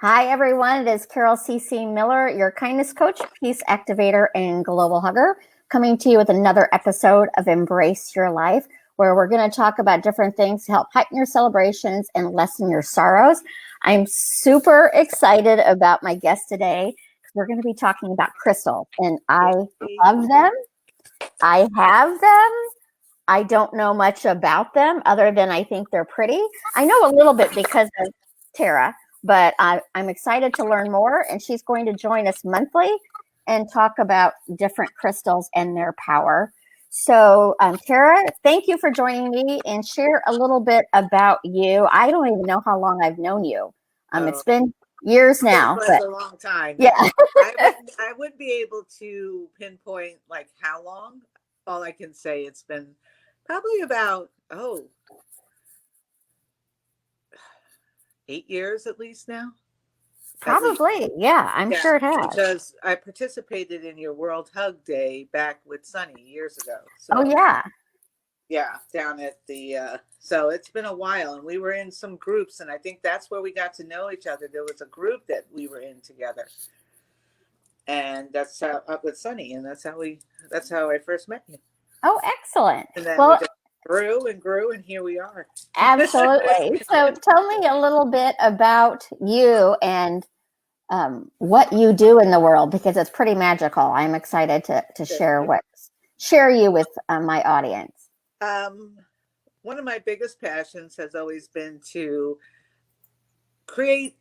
Hi, everyone. It is Carol C.C. Miller, your kindness coach, peace activator, and global hugger, coming to you with another episode of Embrace Your Life, where we're going to talk about different things to help heighten your celebrations and lessen your sorrows. I'm super excited about my guest today. We're going to be talking about crystals, and I love them. I have them. I don't know much about them other than I think they're pretty. I know a little bit because of Tara, but I'm excited to learn more. And she's going to join us monthly and talk about different crystals and their power. So, Tara, thank you for joining me and share a little bit about you. I don't even know how long I've known you. It's been years now. But a long time. Yeah. I would be able to pinpoint like how long. All I can say it's been probably about 8 years at least now. Probably. Yeah, I'm sure it has. Because I participated in your World Hug Day back with Sunny years ago. So, oh, yeah. Yeah, down at the, so it's been a while, and we were in some groups, and I think that's where we got to know each other. There was a group that we were in together, and that's how, up with Sunny, and that's how I first met you. Oh, excellent. And then we just grew and grew, and here we are. Absolutely. So tell me a little bit about you and what you do in the world, because it's pretty magical. I'm excited to share you with my audience. One of my biggest passions has always been to create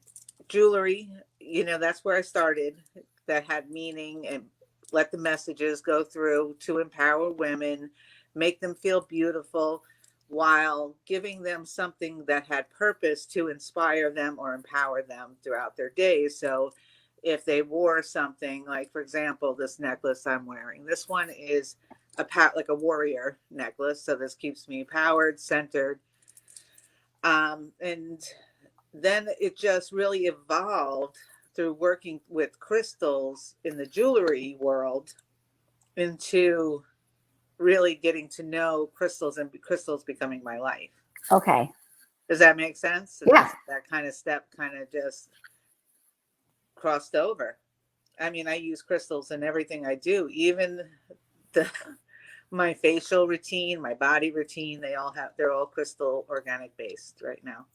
jewelry. You know, that's where I started, that had meaning and let the messages go through to empower women, make them feel beautiful while giving them something that had purpose to inspire them or empower them throughout their days. So if they wore something like, for example, this necklace I'm wearing, this one is like a warrior necklace. So this keeps me powered, centered. And then it just really evolved through working with crystals in the jewelry world into really getting to know crystals and crystals becoming my life. Okay. Does that make sense? Yeah. That kind of step kind of just crossed over. I mean, I use crystals in everything I do, even my facial routine, my body routine, they're all crystal organic based right now.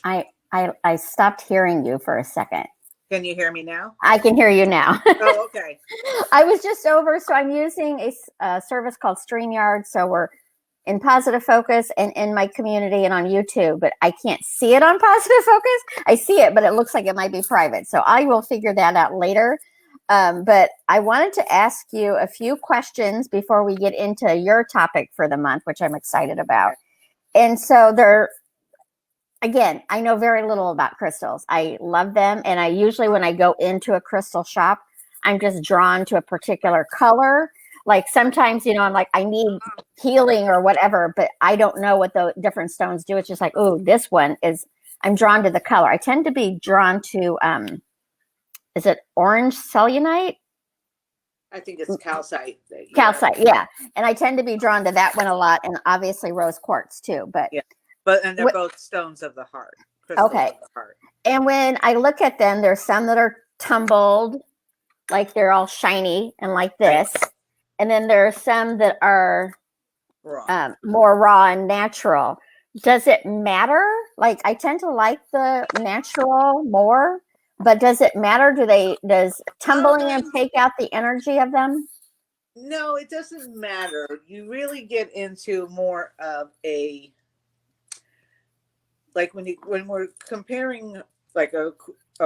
I stopped hearing you for a second. Can you hear me now? I can hear you now. Oh, okay. I was just over, so I'm using a service called StreamYard. So we're in Positive Focus and in my community and on YouTube, but I can't see it on Positive Focus. I see it, but it looks like it might be private. So I will figure that out later. But I wanted to ask you a few questions before we get into your topic for the month, which I'm excited about. And so again, I know very little about crystals. I love them. And I usually, when I go into a crystal shop, I'm just drawn to a particular color. Like sometimes, I'm like, I need healing or whatever, but I don't know what the different stones do. It's just like, oh, this one I'm drawn to the color. I tend to be drawn to, is it orange selenite? I think it's calcite. Calcite, yeah. And I tend to be drawn to that one a lot, and obviously rose quartz too. But yeah. And they're both stones of the heart. Okay. Of the heart. And when I look at them, there's some that are tumbled, like they're all shiny and like this. Right. And then there are some that are more raw and natural. Does it matter? Like, I tend to like the natural more, but does it matter? Does tumbling them take out the energy of them? No, it doesn't matter. You really get into more of like when we're comparing like a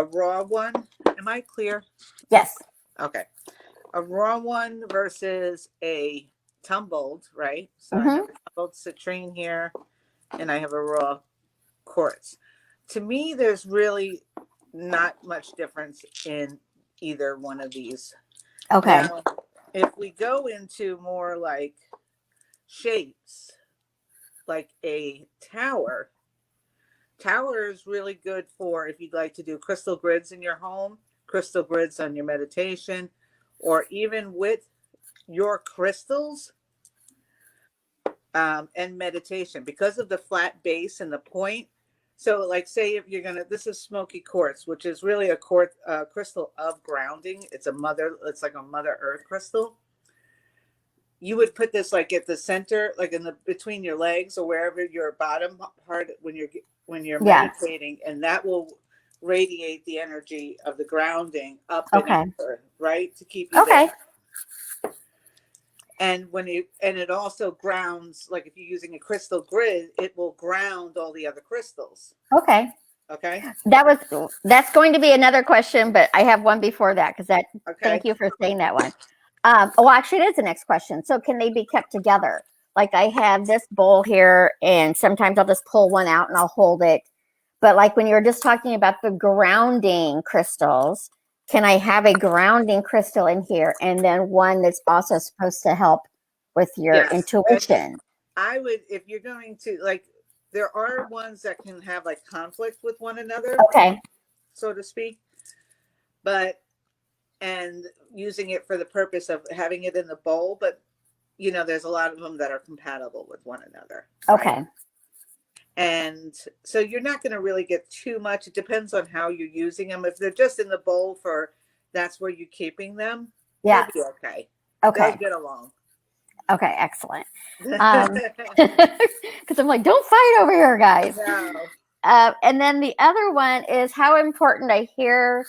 raw one. Am I clear? Yes. Okay. A raw one versus a tumbled, right? So I have a tumbled citrine here, and I have a raw quartz. To me, there's really not much difference in either one of these. Okay. Now, if we go into more like shapes, like a tower is really good for if you'd like to do crystal grids in your home, crystal grids on your meditation, or even with your crystals, and meditation because of the flat base and the point. So, like, say if you're gonna, this is smoky quartz, which is really a quartz crystal of grounding. It's like a Mother Earth crystal. You would put this like at the center, like in the between your legs or wherever your bottom part when you're Yes. meditating, and that will radiate the energy of the grounding up and Okay. over, right, to keep you Okay. there. And it also grounds, like if you're using a crystal grid, it will ground all the other crystals. Okay. Okay. That's going to be another question, but I have one before that Okay. thank you for saying that one. Well, actually, it is the next question. So, can they be kept together? Like, I have this bowl here, and sometimes I'll just pull one out and I'll hold it. But like when you were just talking about the grounding crystals, can I have a grounding crystal in here and then one that's also supposed to help with your intuition? I would, if you're going to, like, there are ones that can have like conflict with one another, Okay. so to speak, and using it for the purpose of having it in the bowl, but there's a lot of them that are compatible with one another. Right? Okay. And so you're not going to really get too much. It depends on how you're using them. If they're just in the bowl that's where you're keeping them. Yeah. They'll be okay. Okay. They'll get along. Okay, excellent. Because I'm like, don't fight over here, guys. No. And then the other one is how important I hear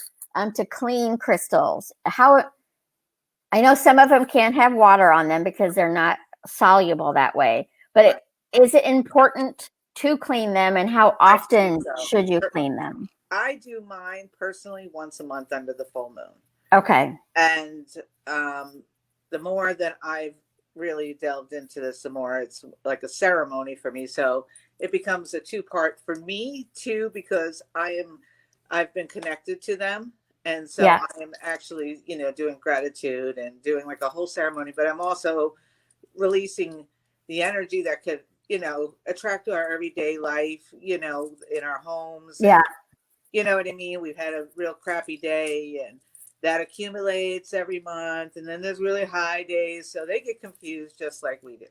to clean crystals. I know some of them can't have water on them because they're not soluble that way. But is it important to clean them, and how often should you clean them? I do mine personally once a month under the full moon. Okay. And the more that I've really delved into this, the more it's like a ceremony for me. So it becomes a two-part for me too, because I've been connected to them. And so I am actually, doing gratitude and doing like a whole ceremony, but I'm also releasing the energy that could, attract to our everyday life, in our homes. Yeah. You know what I mean? We've had a real crappy day, and that accumulates every month. And then there's really high days. So they get confused just like we do.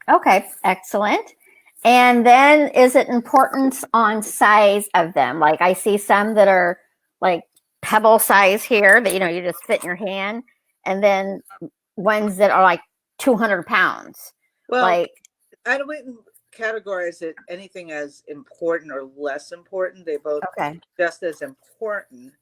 Okay, excellent. And then is it important on size of them? Like I see some that are like pebble size here that, you just fit in your hand. And then ones that are like 200 pounds. Well, like, I wouldn't categorize it anything as important or less important. They both just as important.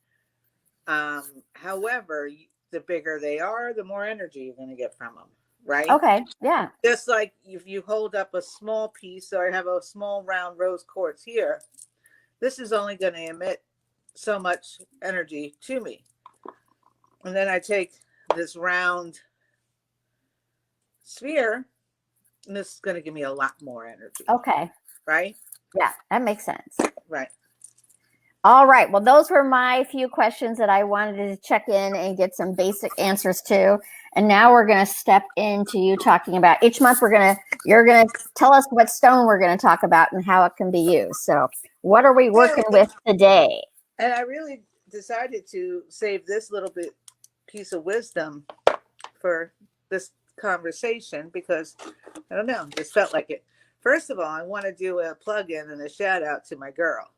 However, the bigger they are, the more energy you're going to get from them, right? Okay, yeah. Just like if you hold up a small piece, or I have a small round rose quartz here, this is only going to emit so much energy to me. And then I take this round sphere, and this is going to give me a lot more energy. Okay. Right? Yeah, that makes sense. Right. All right. Well, those were my few questions that I wanted to check in and get some basic answers to. And now we're going to step into you talking about each month. You're going to tell us what stone we're going to talk about and how it can be used. So what are we working with today? And I really decided to save this little bit piece of wisdom for this conversation because I don't know, just felt like it. First of all, I want to do a plug-in and a shout out to my girl.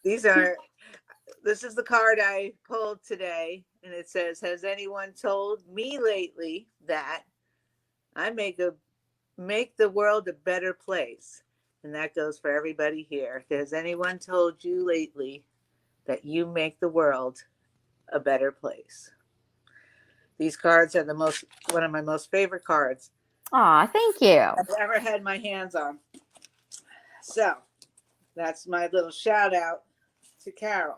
This is the card I pulled today, and it says, has anyone told me lately that I make the world a better place? And that goes for everybody here. Has anyone told you lately that you make the world a better place? These cards are one of my most favorite cards. Aw, thank you. I've ever had my hands on. So that's my little shout out to Carol.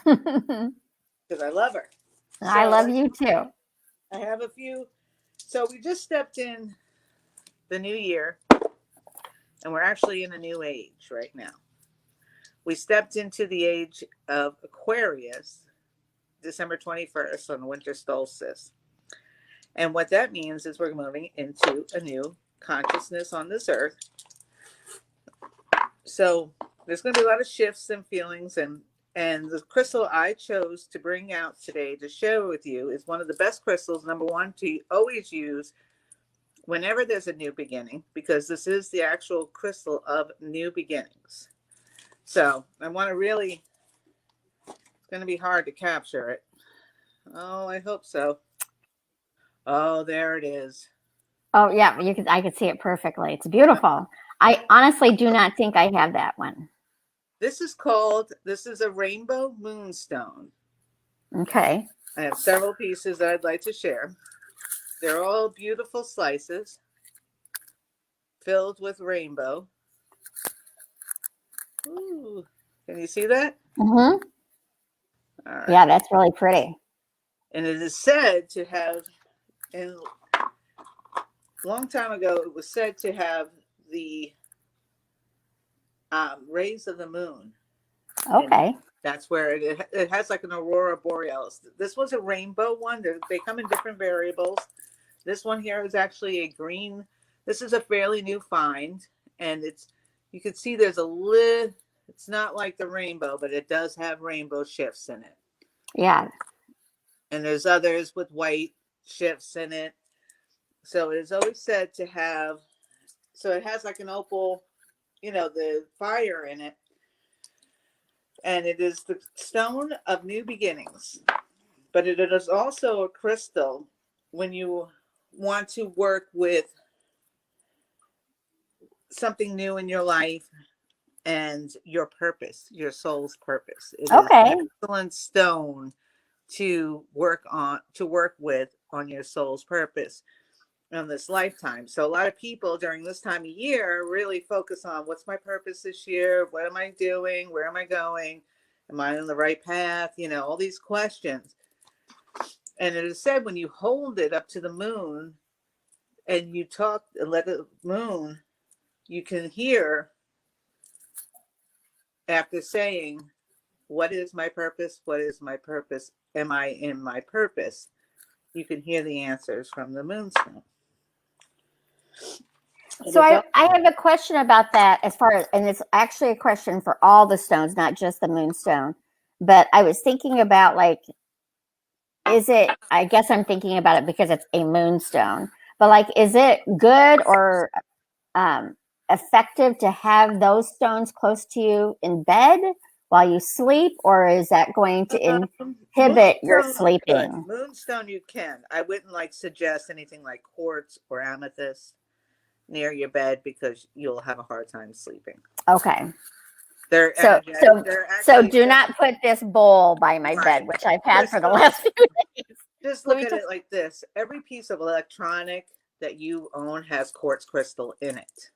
Because I love her. I love you too. I have a few. So we just stepped in the new year, and we're actually in a new age right now. We stepped into the age of Aquarius, December 21st on the winter solstice. And what that means is we're moving into a new consciousness on this earth. So there's going to be a lot of shifts and feelings, and the crystal I chose to bring out today to share with you is one of the best crystals, number one, to always use whenever there's a new beginning, because this is the actual crystal of new beginnings. So I want to really, it's going to be hard to capture it. Oh, I hope so. Oh, there it is. Oh yeah, I could see it perfectly. It's beautiful. I honestly do not think I have that one. This is a rainbow moonstone. Okay. I have several pieces that I'd like to share. They're all beautiful slices filled with rainbow. Ooh, can you see that? Mm-hmm. All right. Yeah, that's really pretty. And it is said to have, in a long time ago, it was said to have the rays of the moon. Okay. That's where it has like an aurora borealis. This was a rainbow one. They come in different variables. This one here is actually a green. This is a fairly new find, and you can see there's a lid. It's not like the rainbow, but it does have rainbow shifts in it. Yeah. And there's others with white shifts in it. So it is always said to have. So it has like an opal, the fire in it, and it is the stone of new beginnings. But it is also a crystal when you want to work with something new in your life and your purpose, your soul's purpose. It is Okay. an excellent stone to work with on your soul's purpose on this lifetime. So a lot of people during this time of year really focus on what's my purpose this year? What am I doing? Where am I going? Am I on the right path? All these questions. And it is said when you hold it up to the moon and you talk and let the moon, you can hear after saying, what is my purpose? What is my purpose? Am I in my purpose? You can hear the answers from the moonstone. So I have a question about that and it's actually a question for all the stones, not just the moonstone. But I was thinking about I guess I'm thinking about it because it's a moonstone, but is it good or effective to have those stones close to you in bed while you sleep, or is that going to inhibit your sleeping? Moonstone, you can. I wouldn't suggest anything like quartz or amethyst near your bed because you'll have a hard time sleeping. Okay. They're so do not put this bowl by my bed, which I've had for the last few days. Just look at it like this. Every piece of electronic that you own has quartz crystal in it.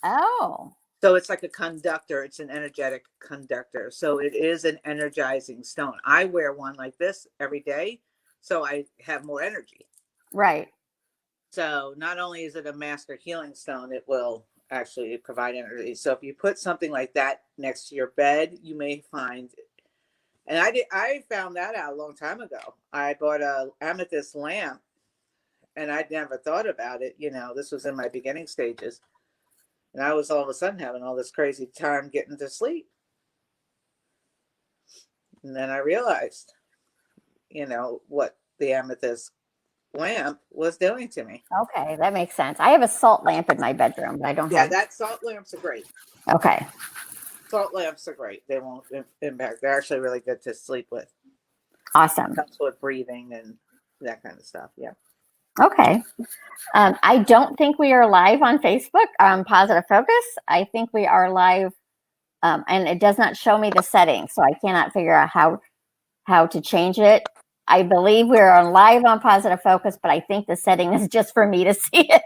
Oh. So it's like a conductor. It's an energetic conductor. So it is an energizing stone. I wear one like this every day, so I have more energy. Right. So not only is it a master healing stone, it will actually provide energy. So if you put something like that next to your bed, you may find, and I found that out a long time ago. I bought a amethyst lamp, and I'd never thought about it. This was in my beginning stages. And I was all of a sudden having all this crazy time getting to sleep. And then I realized, what the amethyst lamp was doing to me. Okay, that makes sense. I have a salt lamp in my bedroom, but I don't have. Yeah, that salt lamps are great. Okay. Salt lamps are great. They won't impact. They're actually really good to sleep with. Awesome. Helps with breathing and that kind of stuff. Yeah. Okay. I don't think we are live on Facebook on Positive Focus. I think we are live, and it does not show me the settings, so I cannot figure out how to change it. I believe we're on live on Positive Focus, but I think the setting is just for me to see it.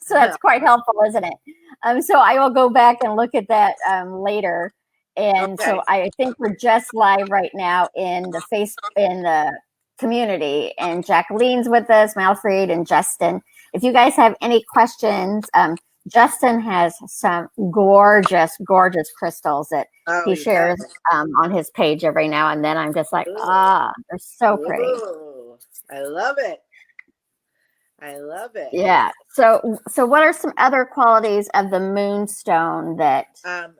So that's quite helpful, isn't it? So I will go back and look at that later. And okay. So I think we're just live right now in the community, and Jacqueline's with us, Malfried and Justin. If you guys have any questions, Justin has some gorgeous crystals that he shares on his page every now and then. I'm just like, they're so pretty. I love it. I love it. Yeah. So what are some other qualities of the moonstone that?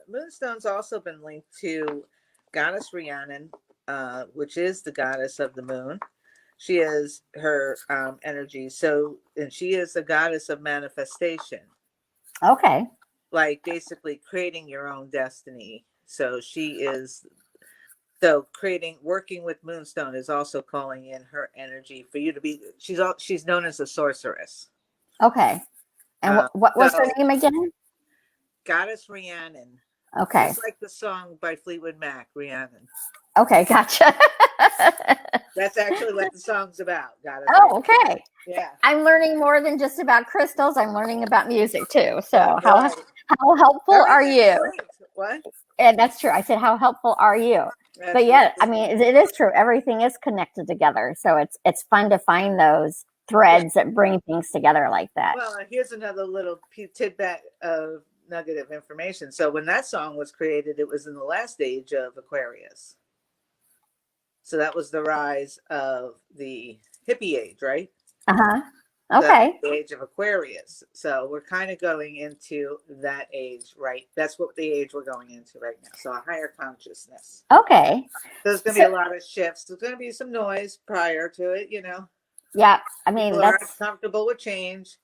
Moonstone's also been linked to Goddess Rhiannon, which is the goddess of the moon. She is her energy. So, and she is a goddess of manifestation, Okay. like basically creating your own destiny. So she is, so creating, working with Moonstone is also calling in her energy for you to be, she's known as a sorceress. Okay. And Um, what was her so name again? Goddess Rhiannon, Okay. just like the song by Fleetwood Mac, Rhiannon. Okay, gotcha. That's actually what the song's about, Goddess Oh, Rhiannon. okay. Yeah. I'm learning more than just about crystals. I'm learning about music too. So Right. how helpful are Everything's you? linked. What? And that's true. I said, how helpful are you? But That's right. yeah, I mean, it is true. Everything is connected together. So it's fun to find those Yeah. threads that bring things together like that. Well, here's another little tidbit of nugget of information. So when that song was created, it was in the last age of Aquarius. So that was the rise of the hippie age, right? Uh-huh. That's Okay. the age of Aquarius. So we're kind of going into that age, right? That's what the age we're going into right now. So a higher consciousness. Okay. There's going to be a lot of shifts. There's going to be some noise prior to it, you know. Yeah. I mean, People are uncomfortable with change.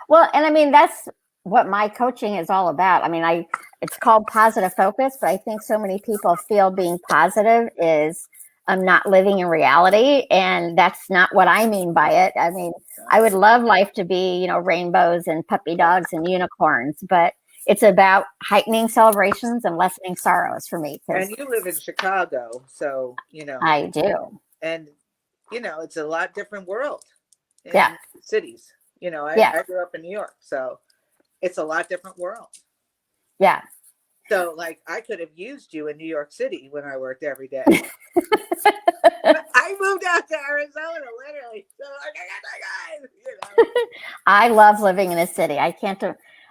well, and I mean, that's what my coaching is all about. I mean, it's called positive focus, but I think so many people feel being positive is not living in reality. And that's not what I mean by it. I mean, I would love life to be, rainbows and puppy dogs and unicorns, but it's about heightening celebrations and lessening sorrows for me. And you live in Chicago, so, I do. and, it's a lot different world Yeah. in cities. Yeah. I grew up in New York, so it's a lot different world. Yeah. So, like, I could have used you in New York City when I worked every day. I moved out to Arizona, literally. So I love living in a city. I can't.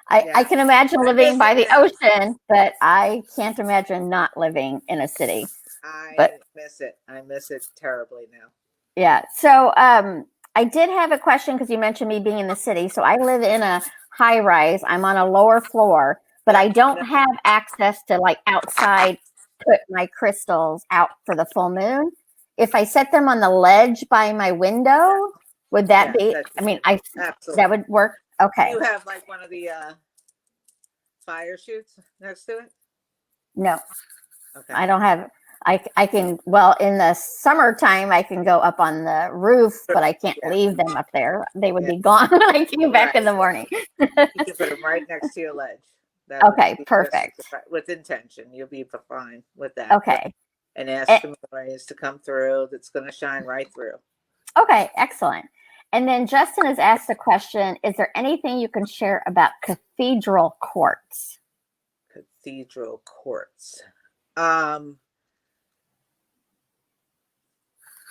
I can imagine living by the ocean, but I can't imagine not living in a city. I miss it. I miss it terribly now. Yeah. So I did have a question because you mentioned me being in the city. So I live in a high rise. I'm on a lower floor, but I don't have access to like outside put my crystals out for the full moon. If I set them on the ledge by my window, would that be? I mean, that would work. Okay. You have like one of the fire chutes next to it? No. Okay. I don't have. I can, well, in the summertime I can go up on the roof, but I can't leave them up there. They would be gone when I came back in the morning. You can put them right next to your ledge. Okay, perfect. With intention, you'll be fine with that. Okay. And ask the rays to come through. That's going to shine right through. Okay, excellent. And then Justin has asked a question: is there anything you can share about cathedral quartz? Cathedral quartz.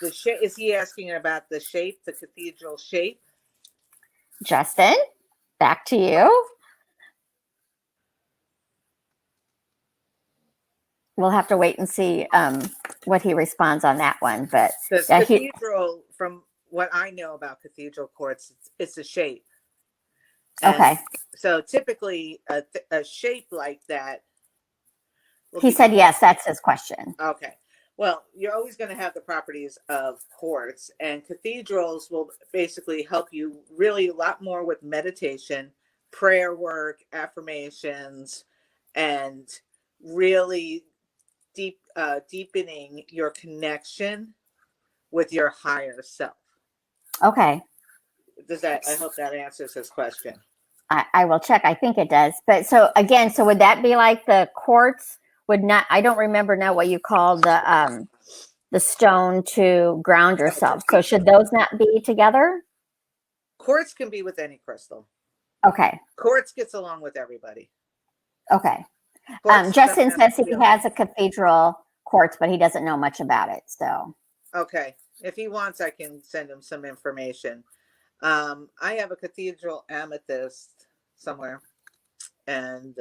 The shape, is he asking about the shape, the cathedral shape? Justin, back to you. We'll have to wait and see what he responds on that one. But cathedral, from what I know about cathedral quartz, it's a shape. And okay. So typically a shape like that. He said yes, that's his question. Okay. Well, you're always going to have the properties of quartz, and cathedrals will basically help you really a lot more with meditation, prayer work, affirmations, and really deepening your connection with your higher self. Okay. I hope that answers his question. I will check. I think it does. But so again, so would that be like the quartz would not, I don't remember now what you call the stone to ground yourself. So should those not be together? Quartz can be with any crystal. Okay. Quartz gets along with everybody. Okay. Justin says he has a cathedral quartz, but he doesn't know much about it. So. Okay. If he wants, I can send him some information. I have a cathedral amethyst somewhere. And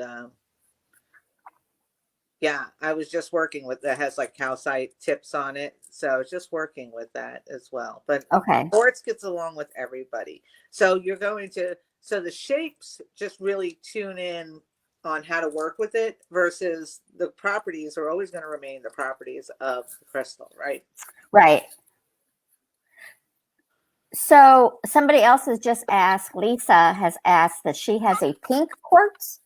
yeah, I was just working with that, has like calcite tips on it. So I was just working with that as well. But okay. Quartz gets along with everybody. So you're going to, so the shapes just really tune in on how to work with it versus the properties are always going to remain the properties of the crystal, right? Right. So somebody else has just asked, Lisa has asked that she has a pink quartz.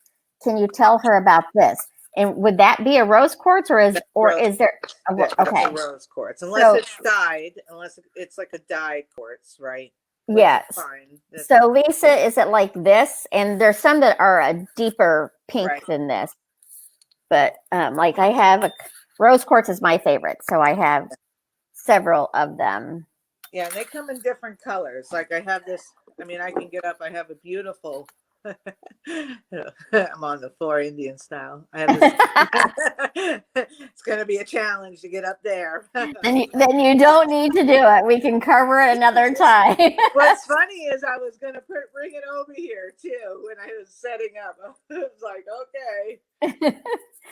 Can you tell her about this? And would that be a rose quartz That's or rose is there Yeah, that's a okay. rose quartz. Unless So it's dyed, unless it's like a dyed quartz, right? Which is yes. fine. So Lisa, is it like this? And there's some that are a deeper pink Right. than this. But like I have rose quartz is my favorite. So I have several of them. Yeah, and they come in different colors. Like I have this, I mean, I can get up. I have a beautiful, I'm on the floor Indian style. I have this, it's going to be a challenge to get up there. Then you don't need to do it. We can cover it another time. What's funny is I was going to bring it over here too when I was setting up. I was like, okay.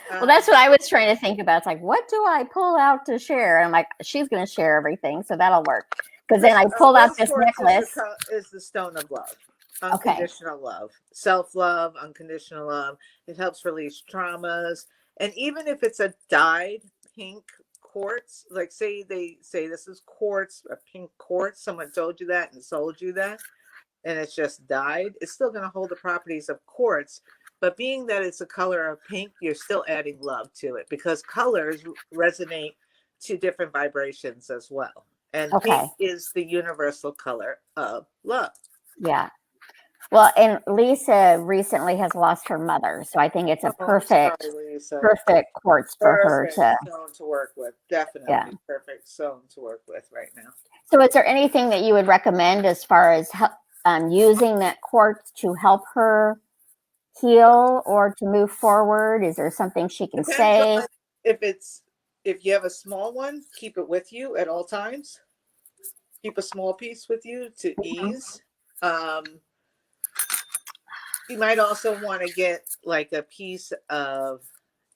Well, that's what I was trying to think about. It's like, what do I pull out to share? And I'm like, she's going to share everything, so that'll work. Because then I pulled out this necklace. Is the stone of love, Okay. unconditional love, self-love, unconditional love. It helps release traumas. And even if it's a dyed pink quartz, like say they say this is quartz, a pink quartz, someone told you that and sold you that, and it's just dyed, it's still going to hold the properties of quartz. But being that it's a color of pink, you're still adding love to it because colors resonate to different vibrations as well. And Okay. pink is the universal color of love. Yeah. Well, and Lisa recently has lost her mother, so I think it's a perfect quartz for her Perfect to. stone to work with. Definitely Yeah. perfect stone to work with right now. So, is there anything that you would recommend as far as using that quartz to help her heal or to move forward? Is there something she can Depends say? on if you have a small one, keep it with you at all times. Keep a small piece with you to ease. You might also want to get like a piece of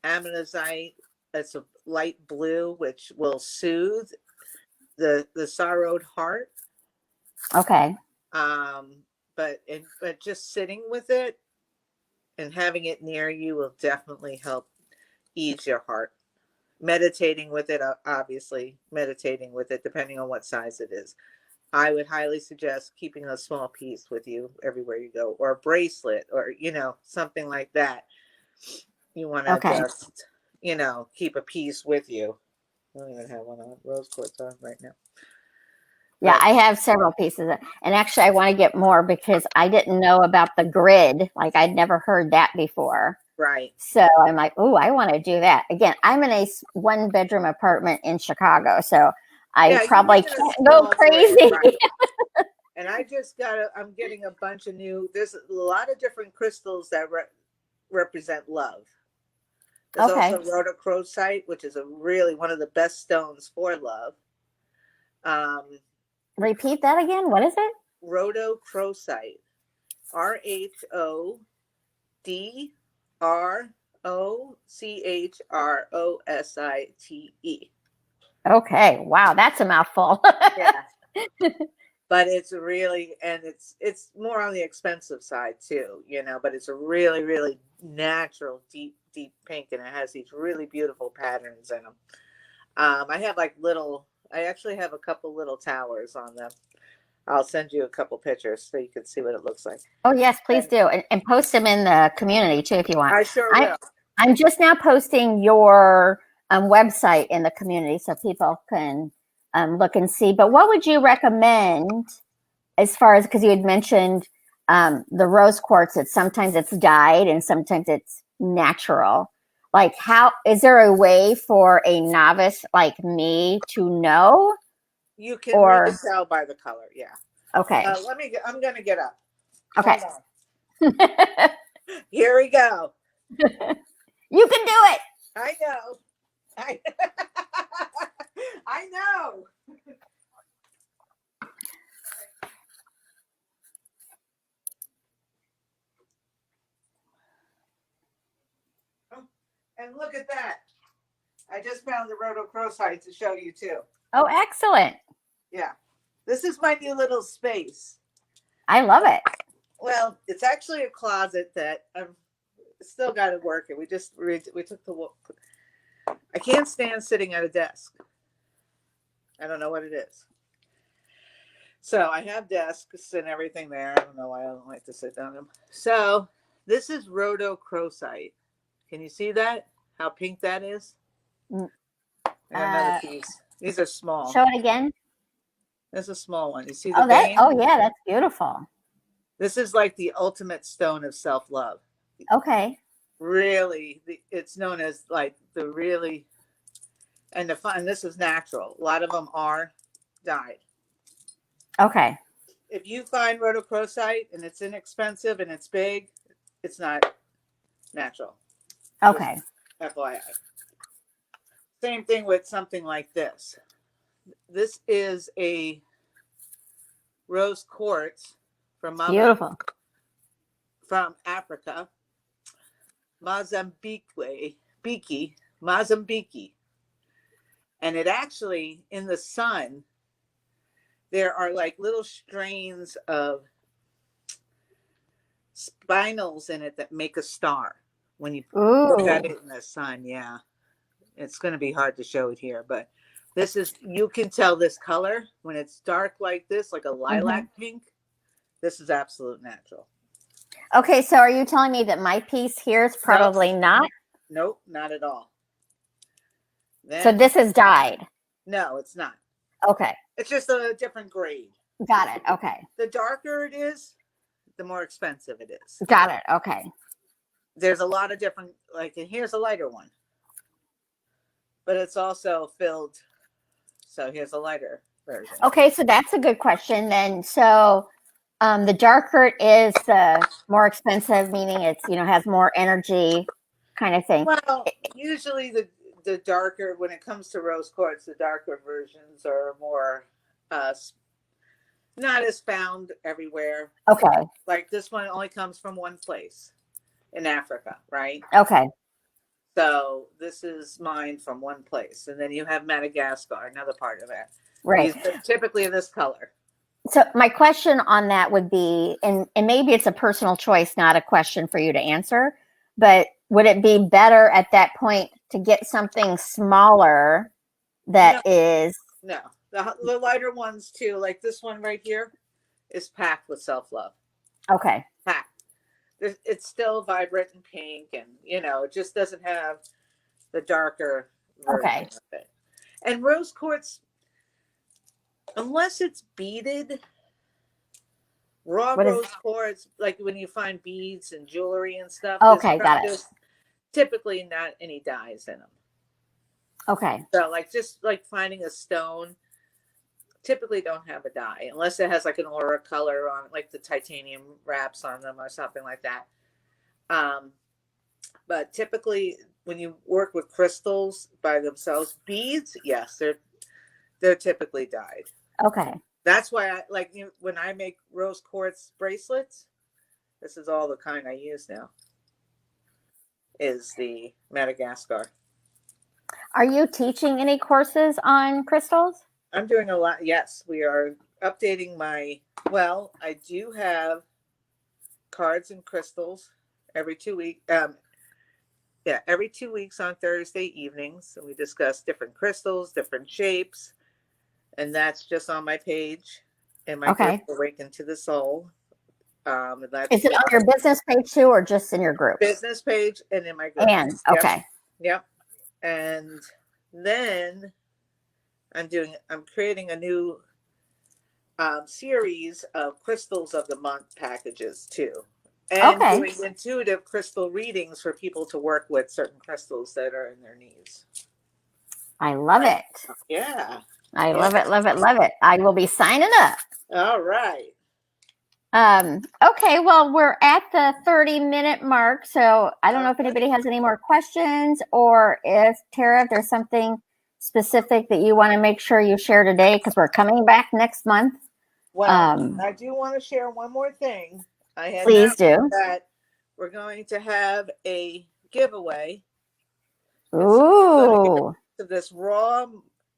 ammonite that's a light blue, which will soothe the sorrowed heart. Okay. But just sitting with it and having it near you will definitely help ease your heart. Meditating with it, obviously, meditating with it, depending on what size it is. I would highly suggest keeping a small piece with you everywhere you go, or a bracelet, or something like that. You want to just keep a piece with you. I don't even have one on rose quartz on right now. Yeah, But I have several pieces, and actually, I want to get more because I didn't know about the grid. Like I'd never heard that before. right. So I'm like, oh, I want to do that. Again, I'm in a 1-bedroom apartment in Chicago, so I probably can't go crazy. Grid, right. And I'm getting a bunch of there's a lot of different crystals that represent love. There's also rhodochrosite, which is really one of the best stones for love. Repeat that again. What is it? Rhodochrosite. RHODROCHROSITE. Okay. Wow, that's a mouthful. Yeah. But it's really, and it's more on the expensive side too, but it's a really, really natural, deep pink, and it has these really beautiful patterns in them. I actually have a couple little towers on them. I'll send you a couple pictures so you can see what it looks like. Oh, yes, please do. And post them in the community too if you want. I sure will. I'm just now posting your website in the community so people can look and see. But what would you recommend as far as, because you had mentioned the rose quartz, sometimes it's dyed and sometimes it's natural. Like, is there a way for a novice like me to know? You can really tell by the color. Yeah. Okay. I'm going to get up. Okay. Here we go. You can do it. I know. I know. And look at that. I just found the rhodochrosite to show you too. Oh, excellent. Yeah. This is my new little space. I love it. Well, it's actually a closet that I've still got to work it. We took the walk. I can't stand sitting at a desk. I don't know what it is. So I have desks and everything there. I don't know why I don't like to sit down them. So this is rhodochrosite. Can you see that? How pink that is? Mm, And another piece. These are small. Show it again. There's a small one. You see the That. vein? Oh, yeah, that's beautiful. This is like the ultimate stone of self-love. Okay. Really, it's known as like the really, and the fun. This is natural. A lot of them are dyed. Okay. If you find rhodochrosite and it's inexpensive and it's big, it's not natural. Okay. Just FYI. Same thing with something like this. This is a rose quartz from Beautiful. from Africa, Mozambique, and it actually in the sun there are like little strains of spinels in it that make a star when you look at Ooh. it in the sun. Yeah, it's going to be hard to show it here, but this is, you can tell this color when it's dark like this, like a lilac pink. This is absolute natural. Okay, so are you telling me that my piece here is probably not? Nope, not at all. Then, so this is dyed? No, it's not. Okay. It's just a different grade. Got it. Okay. The darker it is, the more expensive it is. Got it. Okay. There's a lot of different, like, and here's a lighter one. But it's also filled. So here's a lighter version. Okay, so that's a good question then. So the darker it is, the more expensive, meaning it's, has more energy kind of thing. Well, usually the darker, when it comes to rose quartz, the darker versions are more not as found everywhere. Okay. Like this one only comes from one place in Africa, right? Okay. So this is mine from one place. And then you have Madagascar, another part of it. Right. These are typically this color. So my question on that would be, and maybe it's a personal choice, not a question for you to answer, but would it be better at that point to get something smaller that is? No, the lighter ones too, like this one right here, is packed with self-love. Okay. Packed. It's still vibrant and pink, and it just doesn't have the darker version of it. And rose quartz, unless it's beaded, rose quartz, like when you find beads and jewelry and stuff. Okay, got it. Typically not any dyes in them. Okay. So just like finding a stone, typically don't have a dye unless it has like an aura color on it, like the titanium wraps on them or something like that. But typically when you work with crystals by themselves, beads, yes, they're typically dyed. Okay. That's why I like when I make rose quartz bracelets, this is all the kind I use now, is the Madagascar. Are you teaching any courses on crystals? I'm doing a lot. Yes, we are updating I do have cards and crystals every 2 weeks. Every 2 weeks on Thursday evenings. And we discuss different crystals, different shapes. And that's just on my page in my group, Awaken to the Soul. Is it on your business page too, or just in your group? Business page and in my group. And okay. Yep. And then I'm creating a new series of crystals of the month packages too. And doing intuitive crystal readings for people to work with certain crystals that are in their needs. I love it. Yeah. I love it, love it, love it. I will be signing up. All right. Okay, well, we're at the 30-minute mark, so I don't know if anybody has any more questions, or if, Tara, if there's something specific that you want to make sure you share today, because we're coming back next month. Well, I do want to share one more thing. Please do. That we're going to have a giveaway. Ooh. To this raw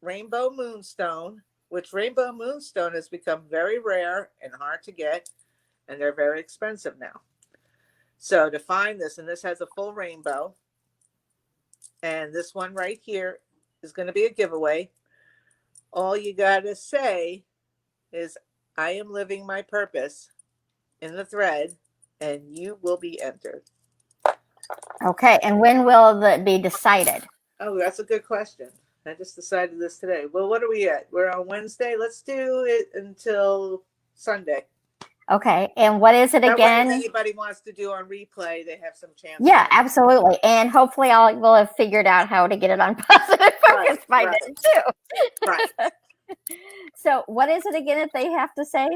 rainbow moonstone, which rainbow moonstone has become very rare and hard to get, and they're very expensive now. So to find this, and this has a full rainbow, and this one right here is going to be a giveaway. All you got to say is, I am living my purpose in the thread, and you will be entered. Okay. And when will it be decided? Oh, that's a good question. I just decided this today. Well, what are we at? We're on Wednesday. Let's do it until Sunday. Okay. And what is it That way, if again? anybody wants to do on replay, they have some chance. Yeah, absolutely. And hopefully will have figured out how to get it on Positive Focus by then too. Right. So what is it again that they have to say?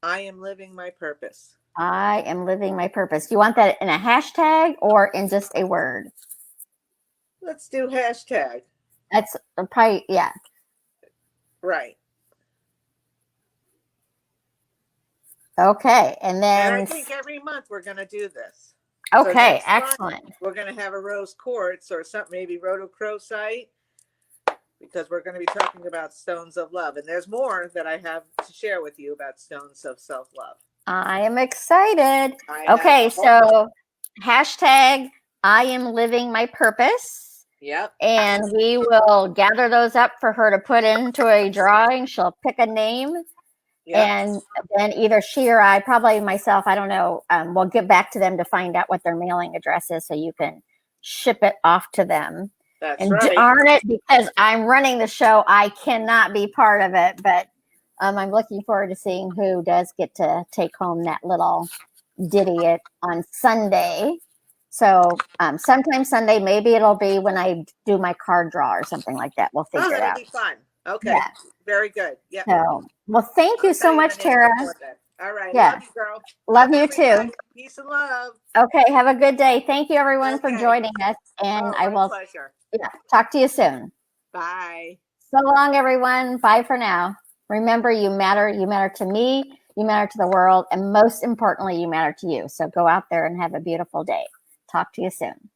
I am living my purpose. I am living my purpose. You want that in a hashtag or in just a word? Let's do hashtag. That's probably, yeah. Right. Okay. And then. And I think every month we're going to do this. Okay. So excellent. We're going to have a rose quartz or something, maybe rhodochrosite, because we're going to be talking about stones of love. And there's more that I have to share with you about stones of self-love. I am excited. Okay. So hashtag I am living my purpose. Yep. And we will gather those up for her to put into a drawing. She'll pick a name. Yep. And then either she or I, probably myself, I don't know, we'll get back to them to find out what their mailing address is so you can ship it off to them. That's right. Darn it, because I'm running the show, I cannot be part of it. But I'm looking forward to seeing who does get to take home that little ditty on Sunday. So sometime Sunday, maybe it'll be when I do my card draw or something like that. We'll figure it out. That'll be fun. Okay. Yeah. Very good. Yeah. So, well, thank you so much, Tara. All right. Yeah. Love you, girl. Love you too. Peace and love. Okay. Have a good day. Thank you, everyone, for joining us. And I will talk to you soon. Bye. So long, everyone. Bye for now. Remember, you matter. You matter to me. You matter to the world. And most importantly, you matter to you. So go out there and have a beautiful day. Talk to you soon.